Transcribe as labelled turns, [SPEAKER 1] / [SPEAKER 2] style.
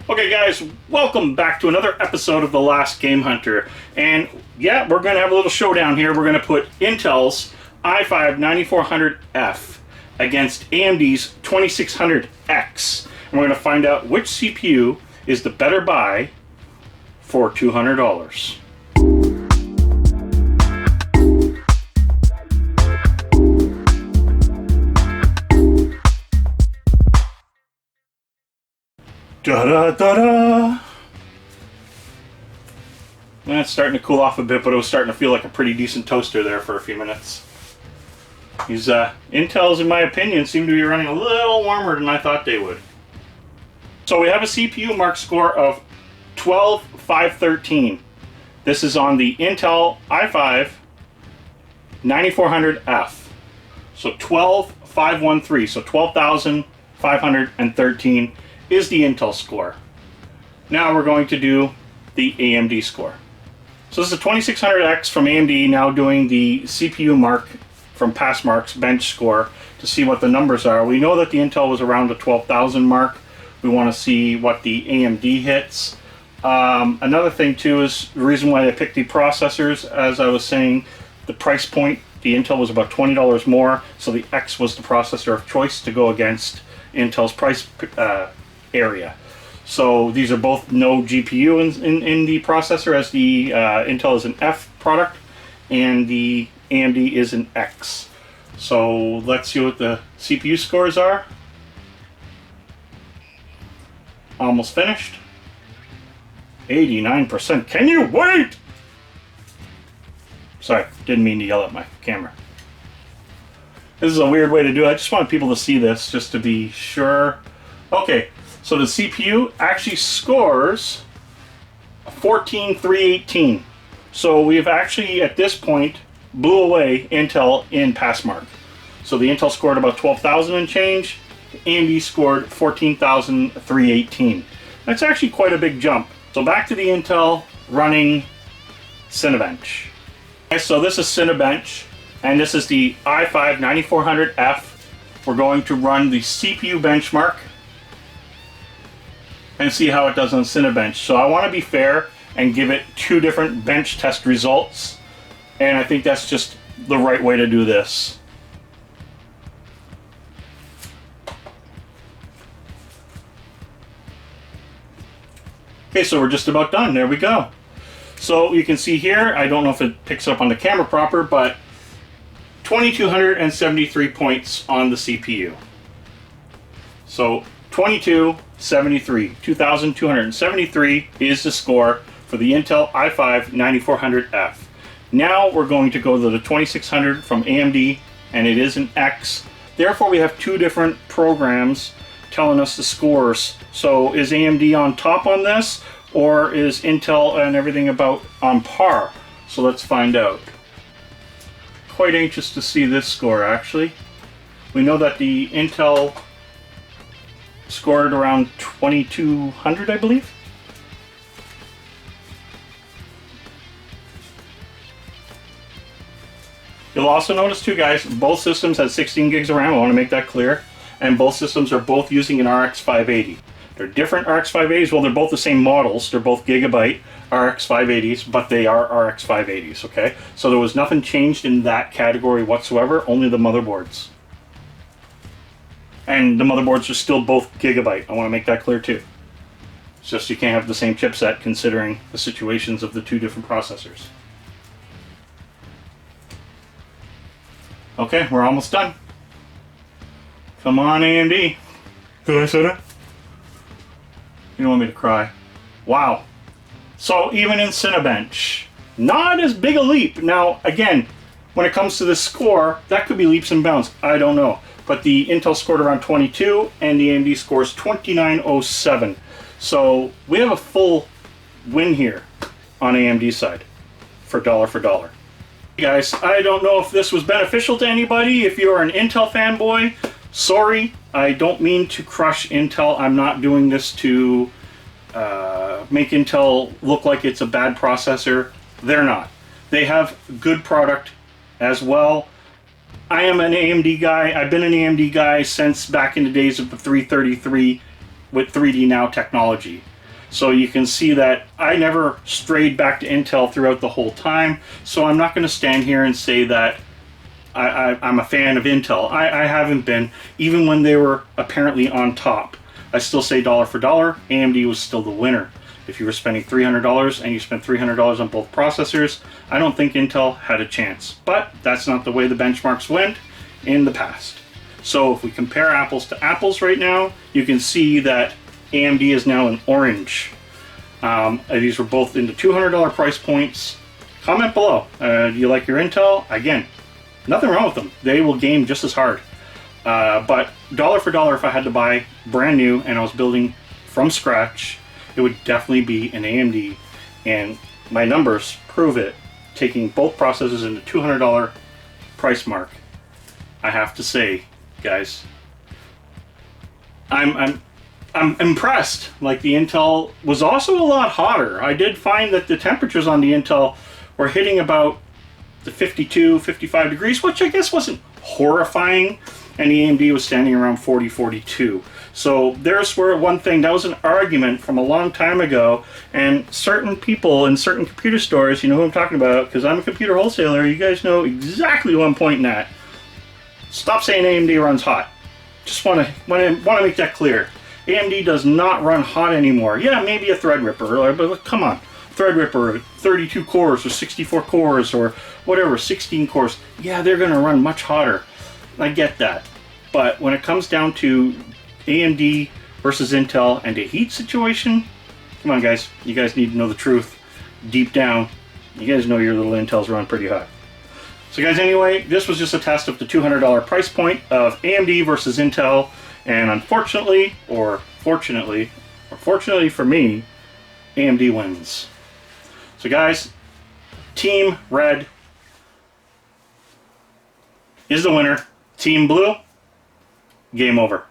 [SPEAKER 1] Okay guys, welcome back to another episode of the LastGameHunter. And yeah, we're going to have a little showdown here. We're going to put Intel's i5-9400F against AMD's 2600X. And we're going to find out which CPU is the better buy for $200. Da-da-da-da! It's starting to cool off a bit, but it was starting to feel like a pretty decent toaster there for a few minutes. These Intels, in my opinion, seem to be running a little warmer than I thought they would. So we have a CPU mark score of 12,513. This is on the Intel i5-9400F. So 12,513, so 12,513 is the Intel score. Now we're going to do the AMD score. So this is a 2600X from AMD, now doing the CPU mark from Passmark's bench score to see what the numbers are. We know that the Intel was around the 12,000 mark. We want to see what the AMD hits. Another thing too is the reason why I picked the processors. As I was saying, the price point, the Intel was about $20 more, so the X was the processor of choice to go against Intel's price area. So these are both no GPU in the processor, as the Intel is an F product and the AMD is an X. So let's see what the CPU scores are. Almost finished. 89%. Can you wait? Sorry, didn't mean to yell at my camera. This is a weird way to do it. I just want people to see this just to be sure. Okay, so the CPU actually scores 14,318. So we've actually, at this point, blew away Intel in Passmark. So the Intel scored about 12,000 and change. AMD scored 14,318. That's actually quite a big jump. So back to the Intel running Cinebench. Okay, so this is Cinebench, and this is the i5-9400F. We're going to run the CPU benchmark and see how it does on Cinebench. So I want to be fair and give it two different bench test results, and I think that's just the right way to do this. Okay, so we're just about done. There we go. So you can see here, I don't know if it picks up on the camera proper, but 2,273 points on the CPU. So 2,273 is the score for the Intel i5-9400F. Now we're going to go to the 2600 from AMD, and it is an X. Therefore, we have two different programs telling us the scores. So is AMD on top on this, or is Intel and everything about on par? So let's find out. Quite anxious to see this score, actually. We know that the Intel scored around 2,200, I believe. You'll also notice too, guys, both systems have 16 gigs of RAM. I want to make that clear. And both systems are both using an RX 580. They're different RX 580s. Well, they're both the same models. They're both Gigabyte RX 580s, but they are RX 580s, okay? So there was nothing changed in that category whatsoever, only the motherboards. And the motherboards are still both Gigabyte. I want to make that clear too. It's just you can't have the same chipset considering the situations of the two different processors. Okay, we're almost done. Come on, AMD. Did I say that? You don't want me to cry. Wow. So even in Cinebench, not as big a leap. Now, again, when it comes to the score, that could be leaps and bounds. I don't know. But the Intel scored around 22, and the AMD scores 2907. So we have a full win here on AMD's side for dollar for dollar. Guys, I don't know if this was beneficial to anybody. If you're an Intel fanboy, sorry, I don't mean to crush Intel. I'm not doing this to make Intel look like it's a bad processor. They're not. They have good product as well. I am an AMD guy. I've been an AMD guy since back in the days of the 333 with 3D Now technology. So you can see that I never strayed back to Intel throughout the whole time. So I'm not going to stand here and say that I'm a fan of Intel. I haven't been, even when they were apparently on top. I still say dollar for dollar, AMD was still the winner. If you were spending $300 and you spent $300 on both processors, I don't think Intel had a chance. But that's not the way the benchmarks went in the past. So if we compare apples to apples right now, you can see that AMD is now in orange. These were both in the $200 price points. Comment below. Do you like your Intel? Again, nothing wrong with them. They will game just as hard. But dollar for dollar, if I had to buy brand new and I was building from scratch, it would definitely be an AMD. And my numbers prove it. Taking both processors in the $200 price mark, I have to say, guys, I'm impressed. Like, the Intel was also a lot hotter. I did find that the temperatures on the Intel were hitting about the 52, 55 degrees, which I guess wasn't horrifying, and the AMD was standing around 40, 42. So there's where one thing, that was an argument from a long time ago, and certain people in certain computer stores, you know who I'm talking about, because I'm a computer wholesaler, you guys know exactly who I'm pointing at. Stop saying AMD runs hot. Just want to make that clear. AMD does not run hot anymore. Yeah, maybe a Threadripper, but come on. Threadripper, 32 cores or 64 cores or whatever, 16 cores. Yeah, they're going to run much hotter. I get that. But when it comes down to AMD versus Intel and a heat situation, come on guys, you guys need to know the truth. Deep down, you guys know your little Intels run pretty hot. So guys, anyway, this was just a test of the $200 price point of AMD versus Intel, and unfortunately, or fortunately for me, AMD wins. So guys, Team Red is the winner. Team Blue, game over.